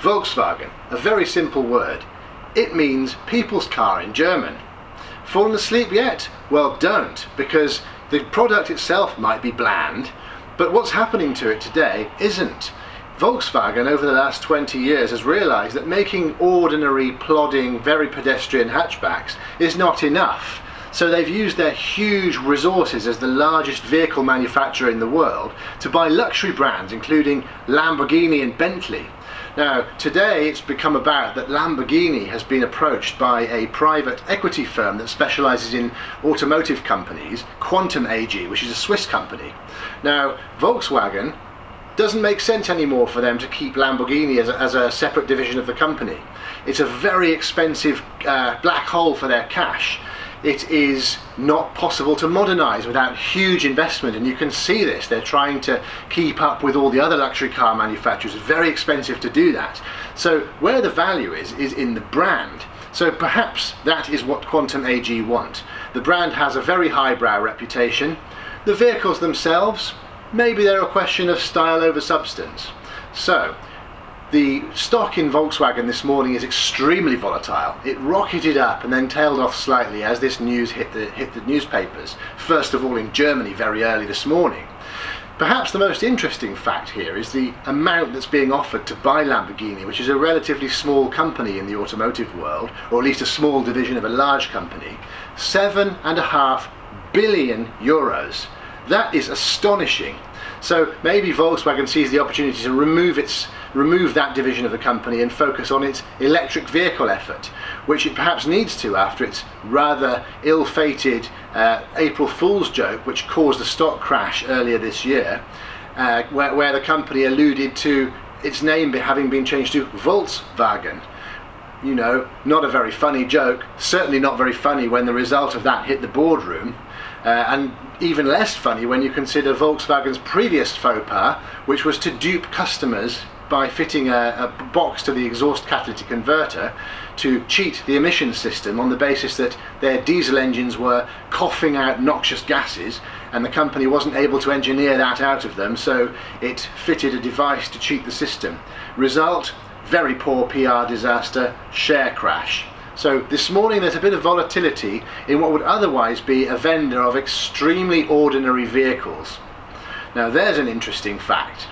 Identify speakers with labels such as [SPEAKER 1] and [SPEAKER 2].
[SPEAKER 1] Volkswagen, a very simple word. It means people's car in German. Fallen asleep yet? Well, don't, because the product itself might be bland, but what's happening to it today isn't. Volkswagen over the last 20 years has realised that making ordinary, plodding, very pedestrian hatchbacks is not enough. So they've used their huge resources as the largest vehicle manufacturer in the world to buy luxury brands including Lamborghini and Bentley. Now today it's become about that Lamborghini has been approached by a private equity firm that specialises in automotive companies, Quantum AG, which is a Swiss company. Now Volkswagen doesn't make sense anymore for them to keep Lamborghini as a separate division of the company. It's a very expensive black hole for their cash. It is not possible to modernise without huge investment, and you can see this. They're trying to keep up with all the other luxury car manufacturers. It's very expensive to do that. So where the value is in the brand. So perhaps that is what Quantum AG want. The brand has a very highbrow reputation. The vehicles themselves, maybe they're a question of style over substance. So the stock in Volkswagen this morning is extremely volatile. It rocketed up and then tailed off slightly as this news hit the newspapers. First of all in Germany very early this morning. Perhaps the most interesting fact here is the amount that's being offered to buy Lamborghini, which is a relatively small company in the automotive world, or at least a small division of a large company. 7.5 billion euros. That is astonishing. So maybe Volkswagen sees the opportunity to remove that division of the company and focus on its electric vehicle effort, which it perhaps needs to after its rather ill-fated April Fool's joke, which caused a stock crash earlier this year, where the company alluded to its name having been changed to Volkswagen. You know, not a very funny joke, certainly not very funny when the result of that hit the boardroom. And even less funny when you consider Volkswagen's previous faux pas, which was to dupe customers by fitting a box to the exhaust catalytic converter to cheat the emissions system on the basis that their diesel engines were coughing out noxious gases, and the company wasn't able to engineer that out of them, so it fitted a device to cheat the system. Result, very poor PR disaster, share crash. So this morning there's a bit of volatility in what would otherwise be a vendor of extremely ordinary vehicles. Now there's an interesting fact.